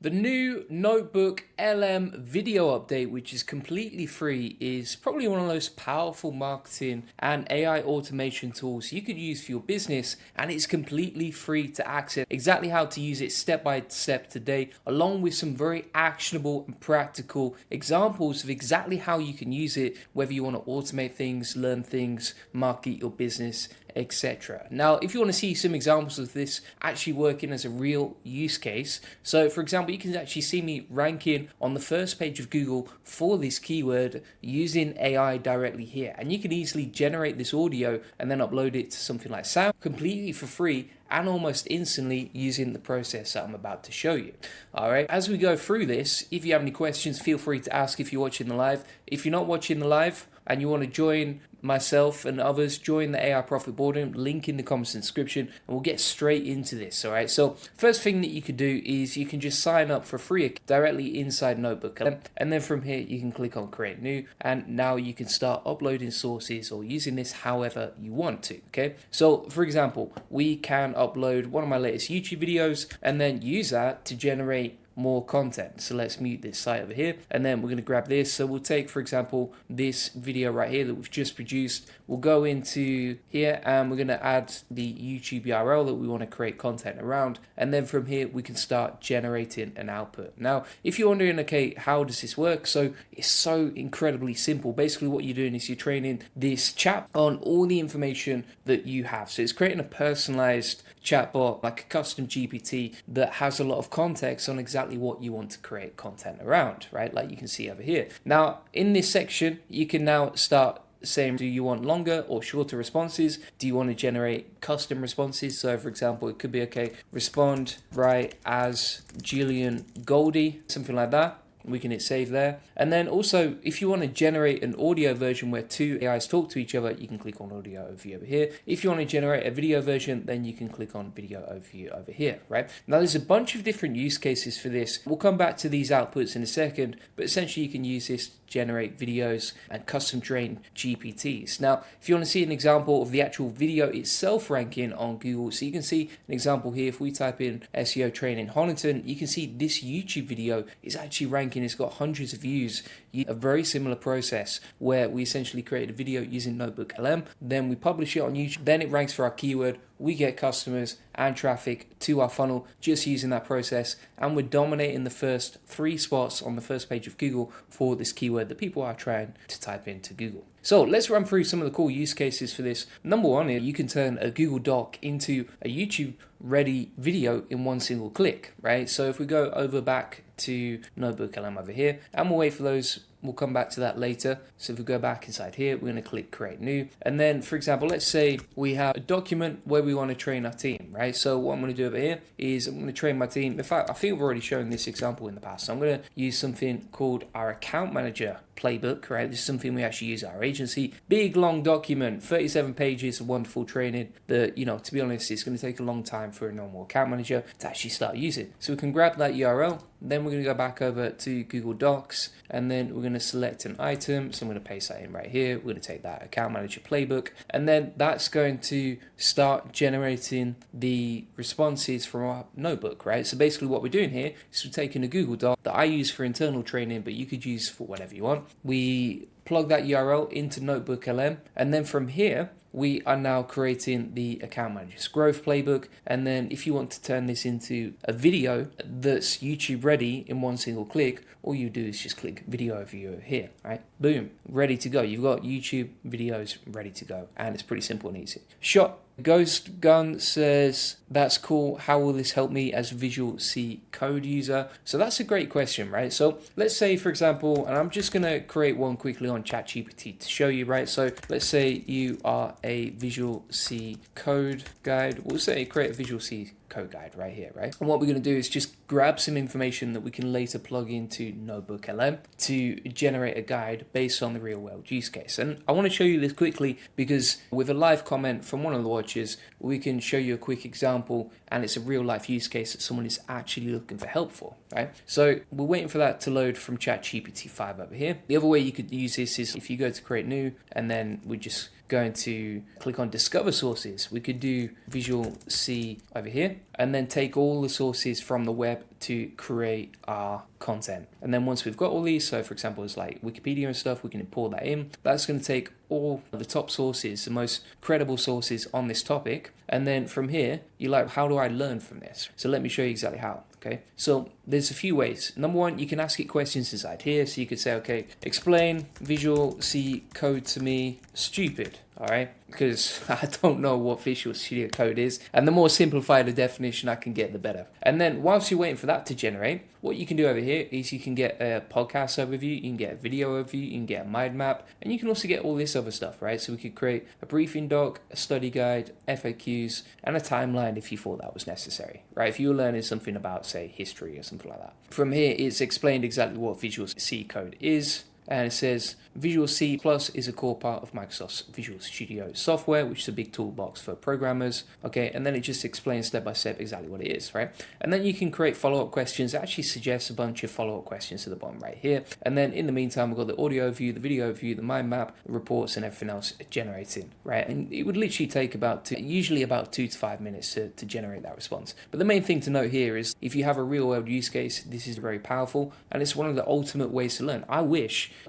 The new NotebookLM video update, which is completely free, is probably one of the most powerful marketing and AI automation tools you could use for your business, and it's completely free to access. Exactly how to use it step by step today, along with some very actionable and practical examples of exactly how you can use it, whether you want to automate things, learn things, market your business, etc. Now, if you want to see some examples of this actually working as a real use case, so for example, you can actually see me ranking on the first page of Google for this keyword using AI directly here. And you can easily generate this audio and then upload it to something like Sound completely for free and almost instantly using the process that I'm about to show you. All right, as we go through this, if you have any questions, feel free to ask if you're watching the live. If you're not watching the live and you want to join myself and others, join the AI Profit Boardroom, link in the comments and description, and we'll get straight into this. All right, so first thing that you could do is you can just sign up for free directly inside NotebookLM, and then from here you can click on create new, and now you can start uploading sources or using this however you want to. Okay, so for example, we can upload one of my latest YouTube videos and then use that to generate more content. So let's mute this site over here, and then we're going to grab this. So we'll take, for example, this video right here that we've just produced. We'll go into here and we're going to add the YouTube URL that we want to create content around, and then from here we can start generating an output. Now, if you're wondering, okay, how does this work? So it's so incredibly simple. Basically what you're doing is you're training this chat on all the information that you have. So it's creating a personalized chatbot, like a custom GPT that has a lot of context on exactly what you want to create content around, right? Like you can see over here. Now, in this section, you can now start saying, do you want longer or shorter responses? Do you want to generate custom responses? So for example, it could be, okay, respond right as Julian Goldie, something like that. We can hit save there. And then also, if you want to generate an audio version where two AIs talk to each other, you can click on audio overview over here. If you want to generate a video version, then you can click on video overview over here, right? Now there's a bunch of different use cases for this. We'll come back to these outputs in a second, but essentially you can use this to generate videos and custom train GPTs. Now, if you want to see an example of the actual video itself ranking on Google, so you can see an example here. If we type in SEO training Honiton, you can see this YouTube video is actually ranking. It's got hundreds of views. A very similar process where we essentially create a video using NotebookLM, then we publish it on YouTube, then it ranks for our keyword. We get customers and traffic to our funnel just using that process, and we're dominating the first 3 spots on the first page of Google for this keyword that people are trying to type into Google. So let's run through some of the cool use cases for this. Number one is you can turn a Google Doc into a YouTube ready video in one single click, right? So if we go over back to NotebookLM over here, and we'll wait for those. We'll come back to that later. So if we go back inside here, we're going to click create new. And then, for example, let's say we have a document where we want to train our team, right? So what I'm going to do over here is I'm going to train my team. In fact, I think I've already shown this example in the past. So I'm going to use something called our account manager playbook, right? This is something we actually use at our agency. Big, long document, 37 pages of wonderful training that, to be honest, it's going to take a long time for a normal account manager to actually start using. So we can grab that URL. Then we're going to go back over to Google Docs, and then we're going to select an item. So I'm going to paste that in right here. We're going to take that account manager playbook, and then that's going to start generating the responses from our notebook, right? So basically what we're doing here is we're taking a Google Doc that I use for internal training, but you could use for whatever you want. We plug that URL into NotebookLM, and then from here, we are now creating the account manager's growth playbook. And then if you want to turn this into a video that's YouTube ready in one single click, all you do is just click video overview here, right? Boom, ready to go. You've got YouTube videos ready to go, and it's pretty simple and easy. Shot Ghost Gun says, that's cool. How will this help me as a Visual C code user? So that's a great question, right? So let's say, for example, and I'm just going to create one quickly on ChatGPT to show you, right? So let's say you are a Visual C code guide. We'll say create a Visual C code guide right here, right? And what we're going to do is just grab some information that we can later plug into NotebookLM to generate a guide based on the real world use case. And I want to show you this quickly because with a live comment from one of the watchers, we can show you a quick example, and it's a real life use case that someone is actually looking for help for, right? So we're waiting for that to load from ChatGPT 5 over here. The other way you could use this is if you go to create new, and then we just going to click on discover sources, we could do Visual C over here and then take all the sources from the web to create our content. And then once we've got all these, so for example, it's like Wikipedia and stuff, we can import that in. That's going to take all the top sources, the most credible sources on this topic. And then from here, you're like, how do I learn from this? So let me show you exactly how. Okay, so there's a few ways. Number one, you can ask it questions inside here. So you could say, okay, explain Visual C code to me stupid. All right, because I don't know what Visual Studio Code is. And the more simplified the definition I can get, the better. And then whilst you're waiting for that to generate, what you can do over here is you can get a podcast overview, you can get a video overview, you can get a mind map, and you can also get all this other stuff, right? So we could create a briefing doc, a study guide, FAQs, and a timeline if you thought that was necessary, right? If you were learning something about, say, history or something like that. From here, it's explained exactly what Visual C Code is. And it says Visual C Plus is a core part of Microsoft's Visual Studio software, which is a big toolbox for programmers. Okay, and then it just explains step by step exactly what it is, right? And then you can create follow-up questions. It actually suggests a bunch of follow-up questions to the bottom right here. And then in the meantime, we've got the audio view, the video view, the mind map, the reports, and everything else generating, right? And it would literally take usually about 2 to 5 minutes to generate that response. But the main thing to note here is if you have a real-world use case, this is very powerful, and it's one of the ultimate ways to learn.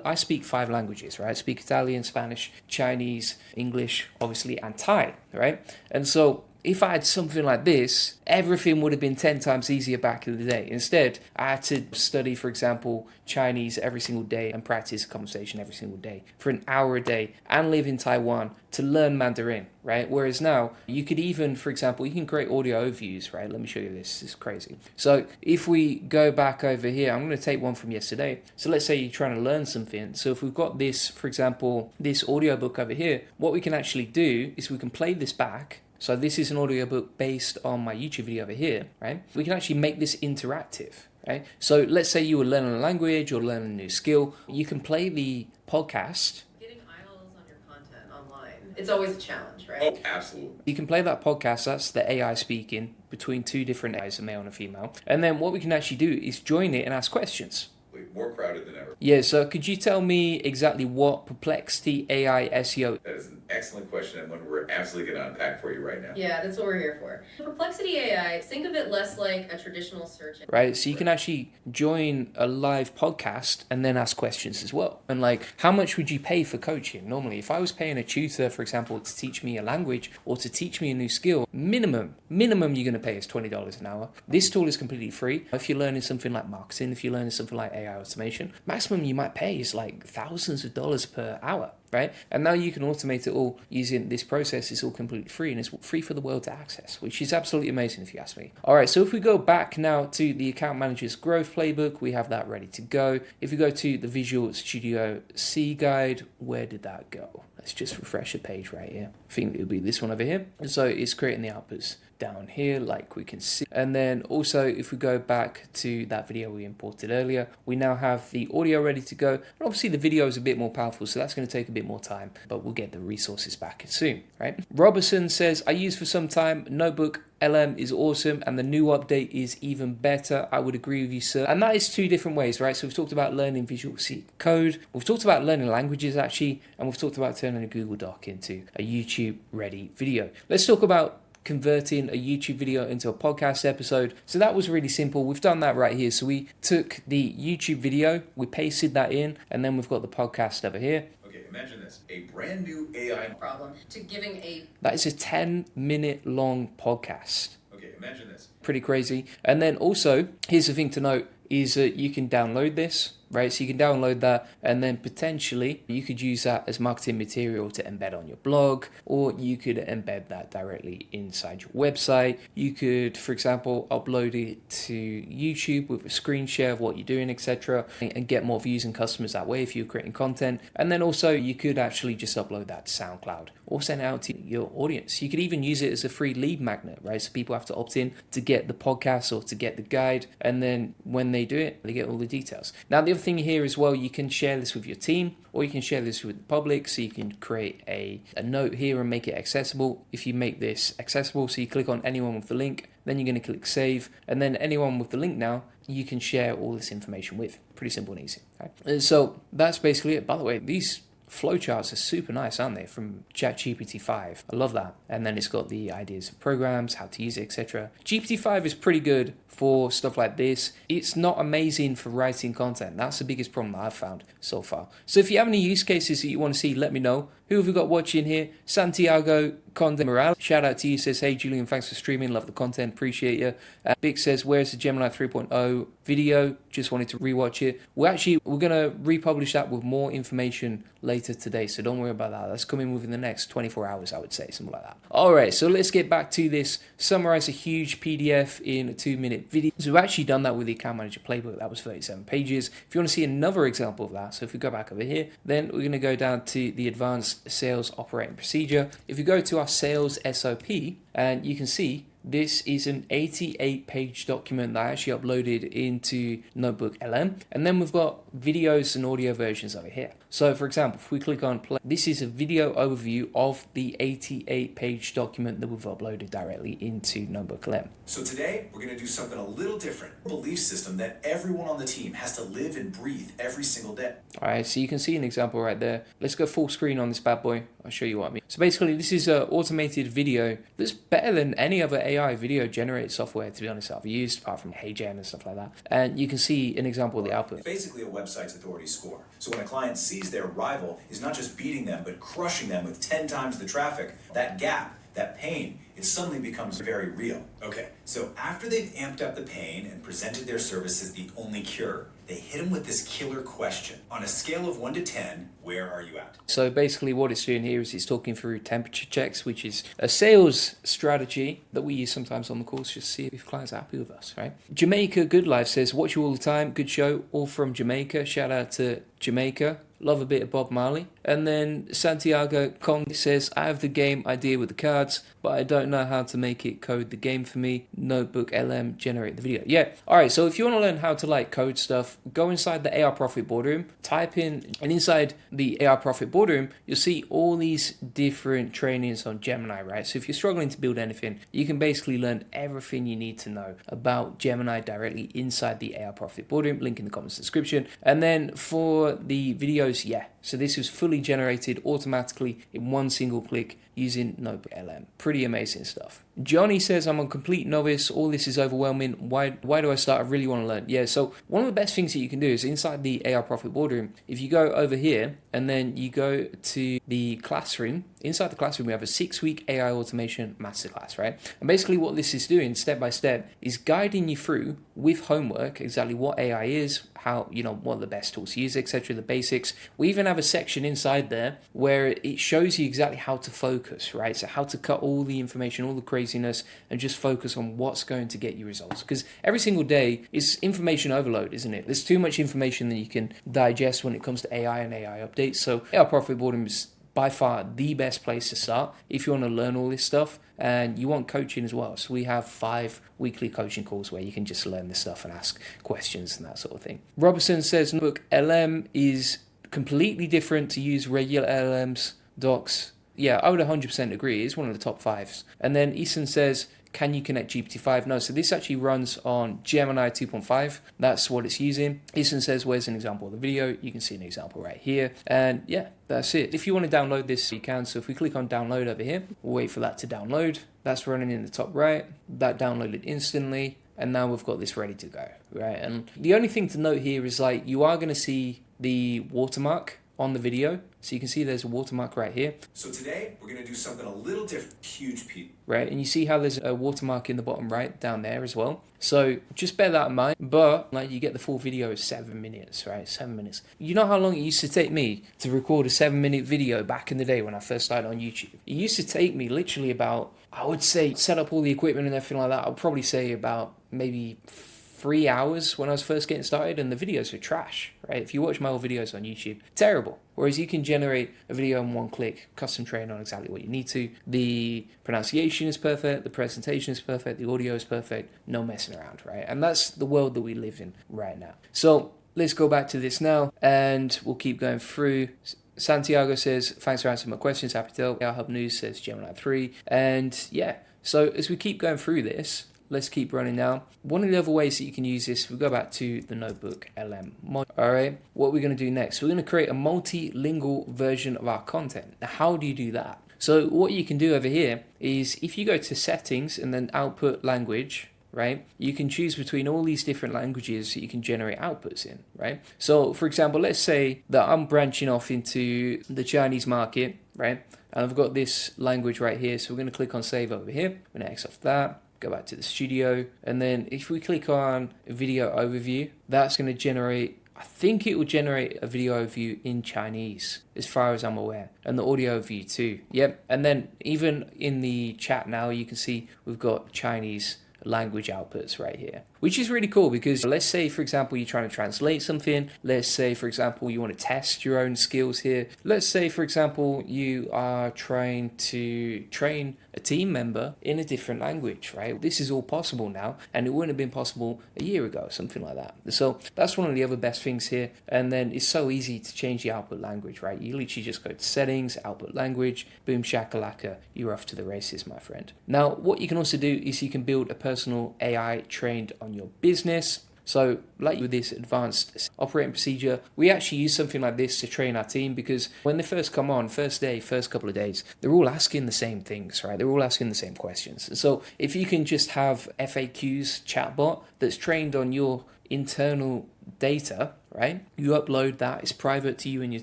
I speak 5 languages, right? I speak Italian, Spanish, Chinese, English, obviously, and Thai, right? And so if I had something like this, everything would have been 10 times easier back in the day. Instead, I had to study, for example, Chinese every single day and practice a conversation every single day for an hour a day and live in Taiwan to learn Mandarin, right? Whereas now, you could even, for example, you can create audio overviews, right? Let me show you this. This is crazy. So if we go back over here, I'm going to take one from yesterday. So let's say you're trying to learn something. So if we've got this, for example, this audiobook over here, what we can actually do is we can play this back. So this is an audiobook based on my YouTube video over here, right? We can actually make this interactive, right? So let's say you were learning a language or learning a new skill. You can play the podcast. Getting eyeballs on your content online, it's always a challenge, right? Oh, absolutely. You can play that podcast, that's the AI speaking between 2 different AIs, a male and a female. And then what we can actually do is join it and ask questions. More crowded than ever. Yeah, so could you tell me exactly what Perplexity AI SEO? That is an excellent question and one we're absolutely going to unpack for you right now. Yeah, that's what we're here for. Perplexity AI, think of it less like a traditional search engine. Right, so you can actually join a live podcast and then ask questions as well. And like, how much would you pay for coaching? Normally, if I was paying a tutor, for example, to teach me a language or to teach me a new skill, minimum you're going to pay is $20 an hour. This tool is completely free. If you're learning something like marketing, if you're learning something like AI automation, maximum you might pay is like thousands of dollars per hour, right? And now you can automate it all using this process. It's all completely free and it's free for the world to access, which is absolutely amazing if you ask me. All right, so if we go back now to the account manager's growth playbook, we have that ready to go. If we go to the Visual Studio C guide, where did that go? Let's just refresh the page right here. I think it'll be this one over here. And so it's creating the outputs down here like we can see. And then also if we go back to that video we imported earlier, we now have the audio ready to go. And obviously the video is a bit more powerful, so that's going to take a bit more time, but we'll get the resources back soon, right? Robertson says, I used for some time NotebookLM is awesome and the new update is even better. I would agree with you, sir. And that is 2 different ways, right? So we've talked about learning Visual C code, we've talked about learning languages actually, and we've talked about turning a Google Doc into a YouTube ready video. Let's talk about converting a YouTube video into a podcast episode. So that was really simple. We've done that right here. So we took the YouTube video, we pasted that in, and then we've got the podcast over here. Okay, imagine this. A brand new AI Problem to giving a... That is a 10-minute long podcast. Okay, imagine this. Pretty crazy. And then also, here's the thing to note, is that you can download this, right? So you can download that and then potentially you could use that as marketing material to embed on your blog, or you could embed that directly inside your website. You could, for example, upload it to YouTube with a screen share of what you're doing, etc., and get more views and customers that way if you're creating content. And then also you could actually just upload that to SoundCloud or send it out to your audience. You could even use it as a free lead magnet, right? So people have to opt in to get the podcast or to get the guide, and then when they do it, they get all the details. Now, the other thing here as well, you can share this with your team, or you can share this with the public. So you can create a note here and make it accessible. If you make this accessible, so you click on anyone with the link, then you're going to click save, and then anyone with the link now, you can share all this information with. Pretty simple and easy, right? So that's basically it. By the way, these flowcharts are super nice, aren't they? From ChatGPT-5. I love that. And then it's got the ideas of programs, how to use it, etc. GPT-5 is pretty good for stuff like this. It's not amazing for writing content. That's the biggest problem that I've found so far. So if you have any use cases that you want to see, let me know. Who have we got watching here? Santiago Conde Morales. Shout out to you. Says, hey Julian, thanks for streaming. Love the content. Appreciate you. Big says, where's the Gemini 3.0 video? Just wanted to rewatch it. We're going to republish that with more information later today. So don't worry about that. That's coming within the next 24 hours, I would say. Something like that. All right. So let's get back to this. Summarize a huge PDF in a 2-minute video. So we've actually done that with the Account Manager Playbook. That was 37 pages. If you want to see another example of that, so if we go back over here, then we're going to go down to the Advanced Sales Operating Procedure. If you go to our Sales SOP, and you can see this is an 88-page document that I actually uploaded into NotebookLM. And then we've got videos and audio versions over here. So for example, if we click on play, this is a video overview of the 88-page document that we've uploaded directly into NotebookLM. So today, we're going to do something a little different. A belief system that everyone on the team has to live and breathe every single day. All right, so you can see an example right there. Let's go full screen on this bad boy. I'll show you what I mean. So basically, this is an automated video that's better than any other AI video generated software, to be honest, I've used, apart from HeyGen and stuff like that. And you can see an example of the output. It's basically a website's authority score. So when a client sees their rival is not just beating them, but crushing them with 10 times the traffic, that gap, that pain, it suddenly becomes very real. Okay, so after they've amped up the pain and presented their service as the only cure, they hit them with this killer question. On a scale of 1 to 10, where are you at? So basically what it's doing here is it's talking through temperature checks, which is a sales strategy that we use sometimes on the course just to see if clients are happy with us, right? Jamaica Good Life says, watch you all the time. Good show. All from Jamaica. Shout out to Jamaica. Love a bit of Bob Marley. And then Santiago Conde says, I have the game idea with the cards, but I don't know how to make it code the game for me. NotebookLM generate the video. Yeah. All right. So if you want to learn how to like code stuff, go inside the AR Profit Boardroom, type in, and inside the AR Profit Boardroom, you'll see all these different trainings on Gemini, right? So if you're struggling to build anything, you can basically learn everything you need to know about Gemini directly inside the AR Profit Boardroom. Link in the comments description. And then for the videos, yeah. So this was fully generated automatically in one single click using NotebookLM. Pretty amazing stuff. Johnny says, I'm a complete novice. All this is overwhelming. Why do I start? I really want to learn. Yeah, so one of the best things that you can do is inside the AR Profit Boardroom, if you go over here and then you go to the classroom, inside the classroom, we have a 6-week AI automation masterclass, right? And basically what this is doing step by step is guiding you through with homework exactly what AI is, how, what are the best tools to use, etc., the basics. We even have a section inside there where it shows you exactly how to focus, right? So how to cut all the information, all the craziness, and just focus on what's going to get you results. Because every single day is information overload, isn't it? There's too much information that you can digest when it comes to AI and AI updates. So our Profit Boardroom is by far the best place to start if you want to learn all this stuff and you want coaching as well. So we have 5 weekly coaching calls where you can just learn this stuff and ask questions and that sort of thing. Robertson says NotebookLM is completely different to use regular LLMs, docs. Yeah, I would 100% agree. It's one of the top 5s. And then Eason says, can you connect GPT-5? No, so this actually runs on Gemini 2.5. That's what it's using. Eason says, where's an example of the video? You can see an example right here. And yeah, that's it. If you want to download this, you can. So if we click on download over here, we'll wait for that to download. That's running in the top right. That downloaded instantly. And now we've got this ready to go, right? And the only thing to note here is like you are going to see the watermark on the video. So you can see there's a watermark right here. So today, we're going to do something a little different. Huge piece. Right, and you see how there's a watermark in the bottom right down there as well. So just bear that in mind. But like you get the full video is 7 minutes, right? 7 minutes. You know how long it used to take me to record a 7-minute video back in the day when I first started on YouTube? It used to take me literally about, I would say, set up all the equipment and everything like that. I'd probably say about maybe 3 hours when I was first getting started, and the videos were trash, right? If you watch my old videos on YouTube, terrible. Whereas you can generate a video in one click, custom train on exactly what you need to. The pronunciation is perfect, the presentation is perfect, the audio is perfect, no messing around, right? And that's the world that we live in right now. So let's go back to this now, and we'll keep going through. Santiago says, thanks for answering my questions, happy to help. Our Hub News says Gemini 3. And yeah, so as we keep going through this, let's keep running now. One of the other ways that you can use this, we go back to the NotebookLM mod. All right, what we're going to do next, we're going to create a multilingual version of our content. Now, how do you do that? So what you can do over here is if you go to settings and then output language, right, you can choose between all these different languages that you can generate outputs in, right? So for example, let's say that I'm branching off into the Chinese market, right? And I've got this language right here. So we're going to click on save over here. I'm going to X off that, go back to the studio. And then if we click on video overview, that's going to generate, I think it will generate a video overview in Chinese, as far as I'm aware, and the audio overview too. Yep. And then even in the chat now, you can see we've got Chinese language outputs right here, which is really cool because let's say, for example, you're trying to translate something. Let's say, for example, you want to test your own skills here. Let's say, for example, you are trying to train a team member in a different language, right? This is all possible now, and it wouldn't have been possible a year ago, something like that. So that's one of the other best things here. And then it's so easy to change the output language, right? You literally just go to settings, output language, boom shakalaka, you're off to the races, my friend. Now, what you can also do is you can build a personal AI trained on your business. So like with this advanced operating procedure, we actually use something like this to train our team because when they first come on, first day, first couple of days, they're all asking the same things, right? They're all asking the same questions. And so if you can just have FAQs chatbot that's trained on your internal data, right? You upload that, it's private to you and your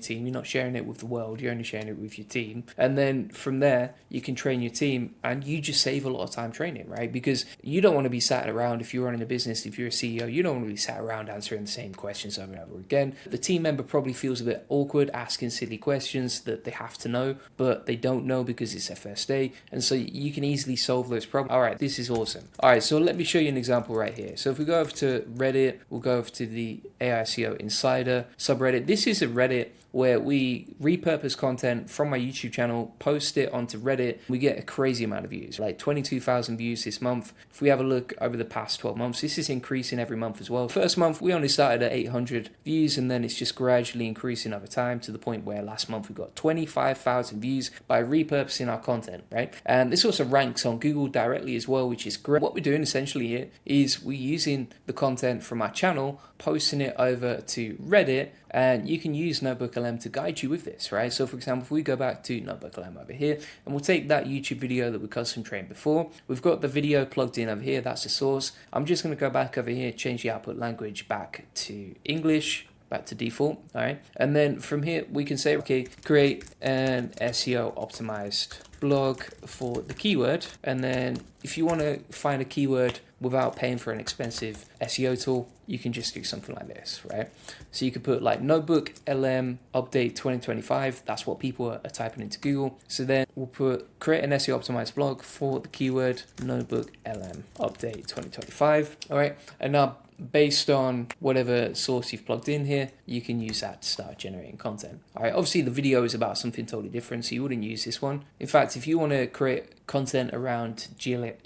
team. You're not sharing it with the world, you're only sharing it with your team. And then from there, you can train your team and you just save a lot of time training, right? Because you don't want to be sat around, if you're running a business, if you're a CEO, you don't want to be sat around answering the same questions over and over again. The team member probably feels a bit awkward asking silly questions that they have to know, but they don't know because it's their first day. And so you can easily solve those problems. All right, this is awesome. All right, so let me show you an example right here. So if we go over to Reddit, we'll go over to the AI SEO Insider subreddit. This is a Reddit where we repurpose content from my YouTube channel, post it onto Reddit. We get a crazy amount of views, like 22,000 views this month. If we have a look over the past 12 months, this is increasing every month as well. First month, we only started at 800 views, and then it's just gradually increasing over time to the point where last month we got 25,000 views by repurposing our content, right? And this also ranks on Google directly as well, which is great. What we're doing essentially here is we're using the content from our channel, posting it over to Reddit, and you can use NotebookLM to guide you with this, right? So for example, if we go back to NotebookLM over here, and we'll take that YouTube video that we custom trained before, we've got the video plugged in over here, that's the source. I'm just going to go back over here, change the output language back to English, back to default, all right? And then from here, we can say, okay, create an SEO optimized blog for the keyword. And then if you want to find a keyword without paying for an expensive SEO tool, you can just do something like this, right? So you could put like NotebookLM update 2025. That's what people are typing into Google. So then we'll put create an SEO optimized blog for the keyword NotebookLM update 2025. All right. And now based on whatever source you've plugged in here, you can use that to start generating content. All right. Obviously the video is about something totally different, so you wouldn't use this one. In fact, if you want to create content around GLM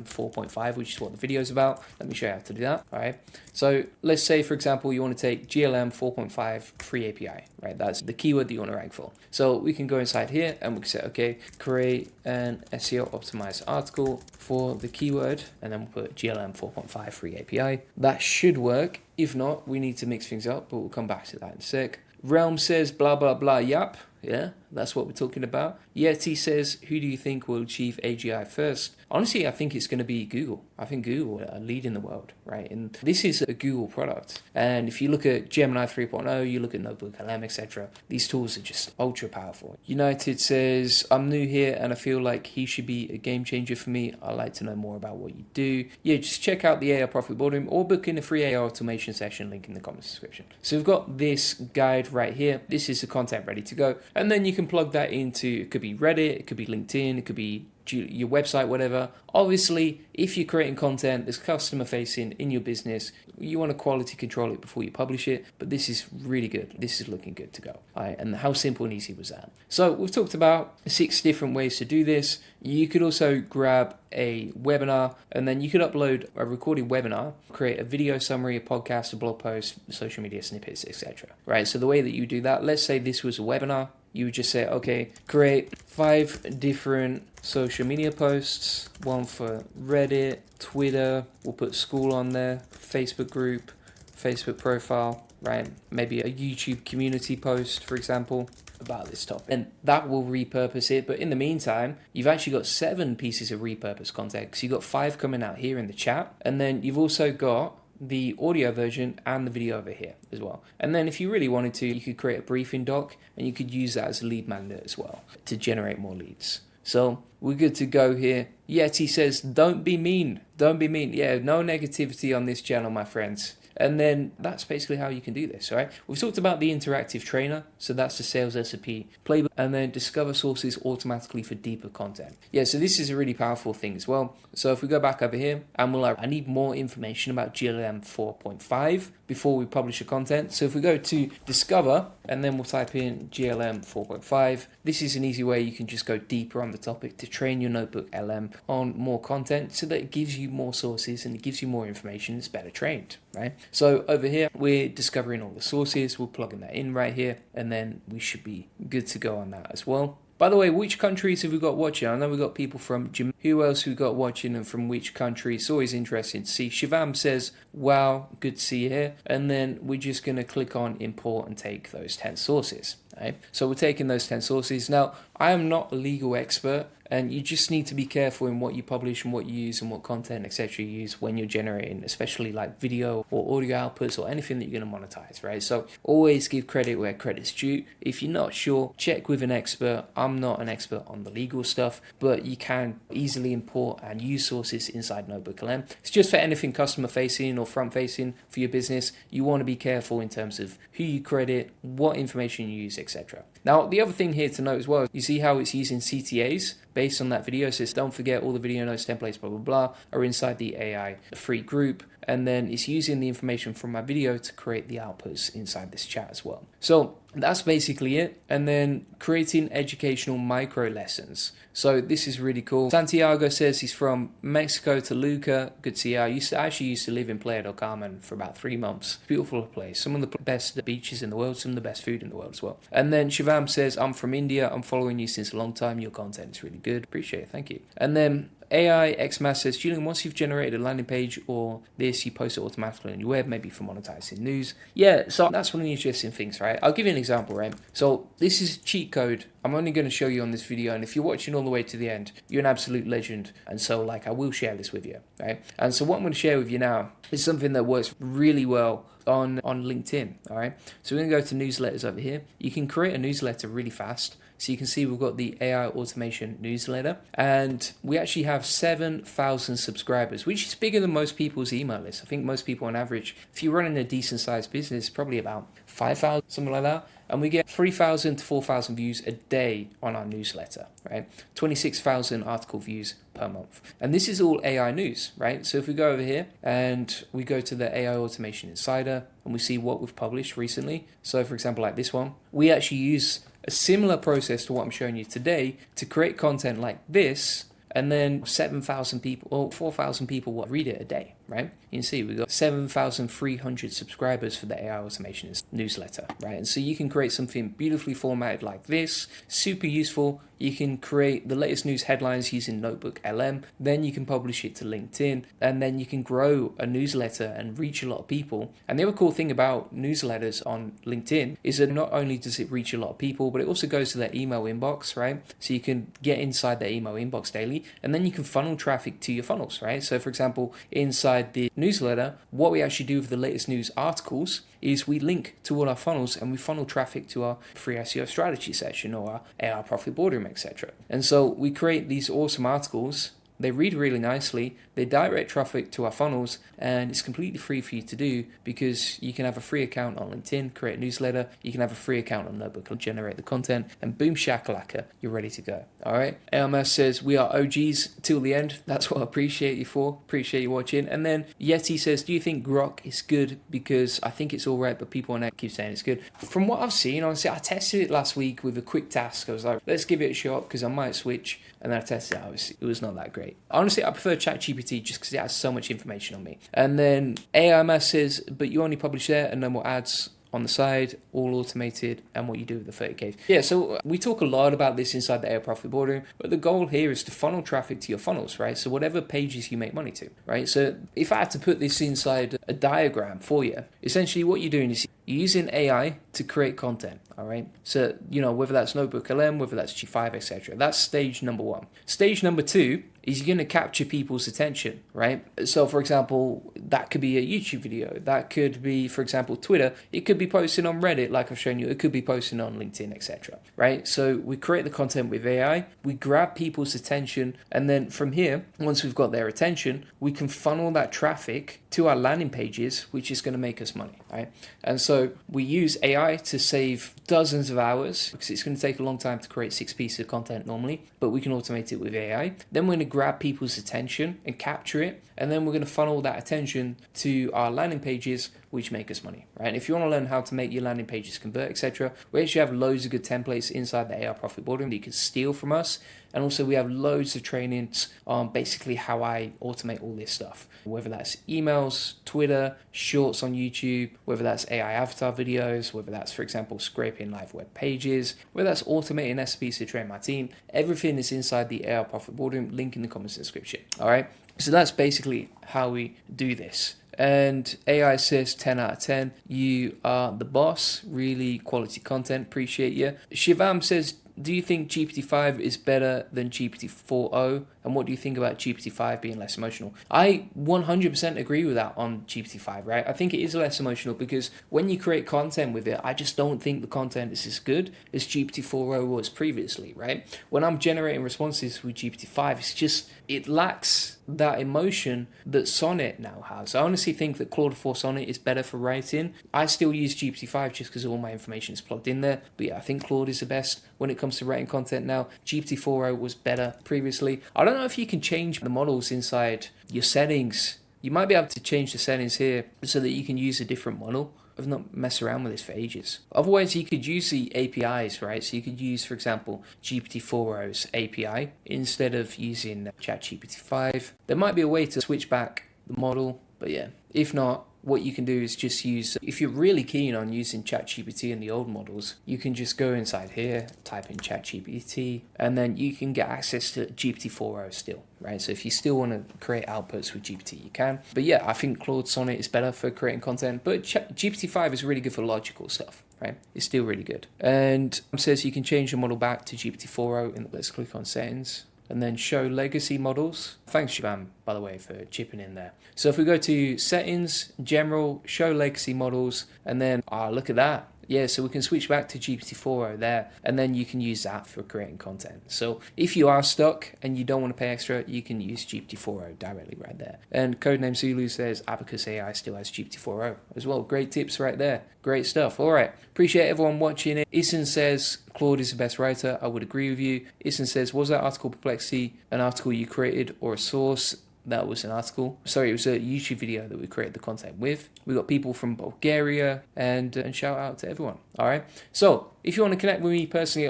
4.5, which is what the video is about, let me show you how to do that. All right. So let's say, for example, you want to take GLM 4.5 free API, right? That's the keyword that you want to rank for. So we can go inside here and we can say, okay, create an SEO optimized article for the keyword, and then we'll put GLM 4.5 free API. That should work. If not, we need to mix things up, but we'll come back to that in a sec. Realm says blah, blah, blah, yap. Yeah, that's what we're talking about. Yeti says, who do you think will achieve AGI first? Honestly, I think it's going to be Google. I think Google are leading the world, right? And this is a Google product. And if you look at Gemini 3.0, you look at NotebookLM, etc., these tools are just ultra powerful. United says, I'm new here and I feel like he should be a game changer for me. I'd like to know more about what you do. Yeah, just check out the AI Profit Boardroom or book in a free AI automation session, link in the comments description. So we've got this guide right here. This is the content ready to go. And then you can plug that into, it could be Reddit, it could be LinkedIn, it could be your website, whatever. Obviously, if you're creating content that's customer facing in your business, you want to quality control it before you publish it, but this is really good. This is looking good to go. All right, and how simple and easy was that? So we've talked about 6 different ways to do this. You could also grab a webinar and then you could upload a recorded webinar, create a video summary, a podcast, a blog post, social media snippets, etc. Right, so the way that you do that, let's say this was a webinar. you would just say, okay, create 5 different social media posts, one for Reddit, Twitter, we'll put school on there, Facebook group, Facebook profile, right? Maybe a YouTube community post, for example, about this topic. And that will repurpose it. But in the meantime, you've actually got 7 pieces of repurposed content. So you've got 5 coming out here in the chat. And then you've also got the audio version and the video over here as well. And then if you really wanted to, you could create a briefing doc and you could use that as a lead magnet as well to generate more leads. So we're good to go here. Yeti says, don't be mean. Don't be mean. Yeah, no negativity on this channel, my friends. And then that's basically how you can do this, right? We've talked about the interactive trainer, so that's the sales recipe playbook, and then discover sources automatically for deeper content. Yeah, so this is a really powerful thing as well. So if we go back over here and we're like, I need more information about GLM 4.5 before we publish the content. So if we go to discover and then we'll type in GLM 4.5, this is an easy way you can just go deeper on the topic to train your NotebookLM on more content so that it gives you more sources and it gives you more information. It's better trained, right? So over here, we're discovering all the sources. We're plugging that in right here, and then we should be good to go on that as well. By the way, which countries have we got watching? I know we've got people from Jamaica. Who else we got watching and from which country? It's always interesting to see. Shivam says, wow, good to see you here. And then we're just going to click on import and take those 10 sources. Right? So we're taking those 10 sources. Now, I am not a legal expert, and you just need to be careful in what you publish and what you use and what content, etc. you use when you're generating, especially like video or audio outputs or anything that you're going to monetize, right? So always give credit where credit's due. If you're not sure, check with an expert. I'm not an expert on the legal stuff, but you can easily import and use sources inside NotebookLM. It's just for anything customer facing or front facing for your business. You want to be careful in terms of who you credit, what information you use, etc. Now, the other thing here to note as well, you see how it's using CTAs based on that video. So don't forget all the video notes, templates, blah, blah, blah, are inside the AI free group. And then it's using the information from my video to create the outputs inside this chat as well. So that's basically it. And then creating educational micro lessons. So this is really cool. Santiago says he's from Mexico, Toluca. Good to see you. I actually used to live in Playa del Carmen for about 3 months. Beautiful place. Some of the best beaches in the world, some of the best food in the world as well. And then Shivam says, I'm from India. I'm following you since a long time. Your content is really good. Appreciate it. Thank you. And then AI XMass says, Julian, once you've generated a landing page or this, you post it automatically on your web, maybe for monetizing news. Yeah, so that's one of the interesting things, right? I'll give you an example, right? So this is cheat code. I'm only going to show you on this video, and if you're watching all the way to the end, you're an absolute legend. And so like I will share this with you, right? And so what I'm going to share with you now is something that works really well on LinkedIn, all right? So we're going to go to newsletters over here. You can create a newsletter really fast. So you can see we've got the AI automation newsletter, and we actually have 7,000 subscribers, which is bigger than most people's email list. I think most people on average, if you're running a decent sized business, probably about 5,000, something like that. And we get 3,000 to 4,000 views a day on our newsletter, right? 26,000 article views per month. And this is all AI news, right? So if we go over here and we go to the AI Automation Insider and we see what we've published recently. So for example, like this one, we actually use a similar process to what I'm showing you today to create content like this, and then 7,000 people or 4,000 people will read it a day, right? You can see we've got 7,300 subscribers for the AI Automation newsletter, right? And so you can create something beautifully formatted like this, super useful. You can create the latest news headlines using NotebookLM, then you can publish it to LinkedIn, and then you can grow a newsletter and reach a lot of people. And the other cool thing about newsletters on LinkedIn is that not only does it reach a lot of people, but it also goes to their email inbox, right? So you can get inside their email inbox daily, and then you can funnel traffic to your funnels, right? So for example, inside the newsletter, what we actually do with the latest news articles is we link to all our funnels and we funnel traffic to our free SEO strategy session or our AI profit boardroom, etc. And so we create these awesome articles. They read really nicely, they direct traffic to our funnels, and it's completely free for you to do because you can have a free account on LinkedIn, create a newsletter, you can have a free account on Notebook, generate the content, and boom shakalaka, you're ready to go. All right. AMS says, we are OGs till the end. That's what I appreciate you for. Appreciate you watching. And then Yeti says, do you think Grok is good? Because I think it's all right, but people on it keep saying it's good. From what I've seen, honestly, I tested it last week with a quick task. I was like, let's give it a shot because I might switch. And then I tested it out. It was not that great. Honestly, I prefer ChatGPT just because it has so much information on me. And then AMS says, but you only publish there and no more ads on the side, all automated, and what you do with the 30K. Yeah, so we talk a lot about this inside the AI Profit Boardroom, but the goal here is to funnel traffic to your funnels, right? So whatever pages you make money to, right? So if I had to put this inside a diagram for you, essentially what you're doing is you're using AI to create content, all right? So, whether that's NotebookLM, whether that's G5, etc. That's stage number one. Stage number two is you're going to capture people's attention, right? So, for example, that could be a YouTube video. That could be, for example, Twitter. It could be posting on Reddit, like I've shown you. It could be posting on LinkedIn, etc. Right? So we create the content with AI. We grab people's attention. And then from here, once we've got their attention, we can funnel that traffic to our landing pages, which is going to make us money, right? And so we use AI to save dozens of hours because it's going to take a long time to create 6 pieces of content normally, but we can automate it with AI. Then we're going to grab people's attention and capture it, and then we're going to funnel that attention to our landing pages, which make us money, right? And if you want to learn how to make your landing pages convert, etc., we actually have loads of good templates inside the AI Profit Boardroom that you can steal from us. And also we have loads of trainings on basically how I automate all this stuff, whether that's emails, Twitter, shorts on YouTube, whether that's AI avatar videos, whether that's, for example, scraping live web pages, whether that's automating SPs to train my team. Everything is inside the AI Profit Boardroom, link in the comments description, all right? So that's basically how we do this. And AI says 10 out of 10. You are the boss. Really quality content. Appreciate you. Shivam says, do you think GPT-5 is better than GPT-4o? And what do you think about GPT-5 being less emotional? I 100% agree with that on GPT-5, right? I think it is less emotional because when you create content with it, I just don't think the content is as good as GPT-4o was previously, right? When I'm generating responses with GPT-5, it lacks that emotion that Sonnet now has. I honestly think that Claude 4 Sonnet is better for writing. I still use GPT-5 just because all my information is plugged in there. But yeah, I think Claude is the best when it comes to writing content now. GPT-4o was better previously. I don't know if you can change the models inside your settings. You might be able to change the settings here so that you can use a different model. I've not messed around with this for ages. Otherwise, you could use the APIs, right? So you could use, for example, GPT-4o's API instead of using ChatGPT-5. There might be a way to switch back the model, but yeah, if not, what you can do is just use, if you're really keen on using ChatGPT and the old models, you can just go inside here, type in ChatGPT, and then you can get access to GPT-4o still, right? So if you still want to create outputs with GPT, you can. But yeah, I think Claude Sonnet is better for creating content, but GPT-5 is really good for logical stuff, right? It's still really good. And it says you can change the model back to GPT-4o, and let's click on settings. And then show legacy models. Thanks, Shivam, by the way, for chipping in there. So if we go to settings, general, show legacy models, and then, look at that. Yeah, so we can switch back to GPT-4o there, and then you can use that for creating content. So if you are stuck and you don't want to pay extra, you can use GPT-4o directly right there. And Codename Zulu says Abacus AI still has GPT-4o as well. Great tips right there. Great stuff. All right. Appreciate everyone watching it. Isan says Claude is the best writer. I would agree with you. Isan says, was that article Perplexity an article you created or a source? That was an article. Sorry, it was a YouTube video that we created the content with. We got people from Bulgaria and shout out to everyone. All right. So if you want to connect with me personally,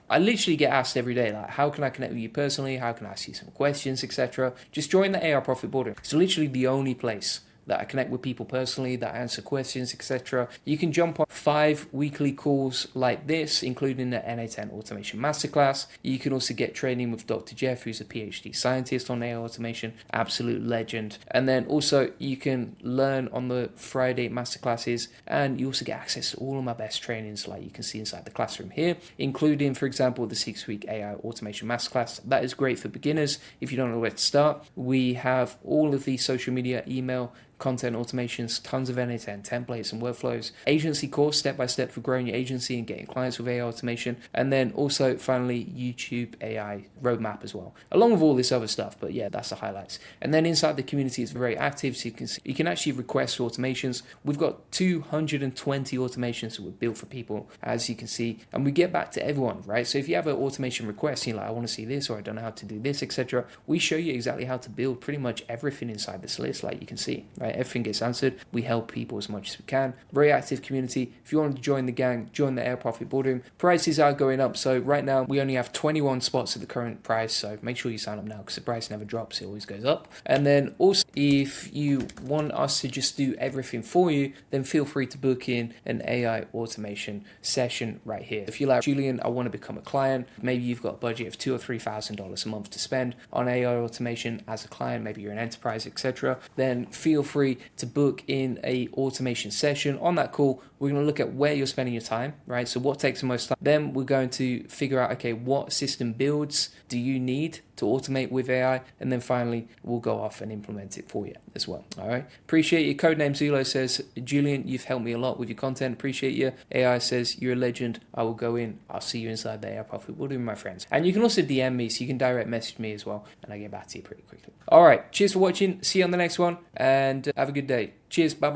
I literally get asked every day, like, how can I connect with you personally? How can I ask you some questions, etc. Just join the AI Profit Boardroom. It's literally the only place that I connect with people personally, that I answer questions, etc. You can jump on 5 weekly calls like this, including the NA10 Automation Masterclass. You can also get training with Dr. Jeff, who's a PhD scientist on AI automation, absolute legend. And then also you can learn on the Friday masterclasses, and you also get access to all of my best trainings like you can see inside the classroom here, including, for example, the 6-week AI Automation Masterclass. That is great for beginners if you don't know where to start. We have all of the social media, email, content automations, tons of NA10 templates and workflows, agency course step-by-step for growing your agency and getting clients with AI automation, and then also finally YouTube AI roadmap as well, along with all this other stuff. But yeah, that's the highlights. And then inside the community, it's very active, so you can actually request automations. We've got 220 automations that were built for people, as you can see, and we get back to everyone, right? So if you have an automation request, you're like, I want to see this, or I don't know how to do this, etc., we show you exactly how to build pretty much everything inside this list, like you can see, right? right? Everything gets answered. We help people as much as we can. Very active community. If you want to join the gang, join the AI Profit Boardroom. Prices are going up. So right now we only have 21 spots at the current price. So make sure you sign up now because the price never drops. It always goes up. And then also, if you want us to just do everything for you, then feel free to book in an AI automation session right here. If you're like, Julian, I want to become a client. Maybe you've got a budget of $2,000 or $3,000 a month to spend on AI automation as a client. Maybe you're an enterprise, etc. Then feel free to book in a automation session. On that call, we're going to look at where you're spending your time, right? So what takes the most time? Then we're going to figure out, okay, what system builds do you need to automate with AI? And then finally, we'll go off and implement it for you as well. All right. Appreciate you. Codename Zulo says, Julian, you've helped me a lot with your content. Appreciate you. AI says, you're a legend. I will go in. I'll see you inside the AI Profit Boardroom, my friends. And you can also DM me, so you can direct message me as well. And I get back to you pretty quickly. All right. Cheers for watching. See you on the next one. And have a good day. Cheers. Bye-bye.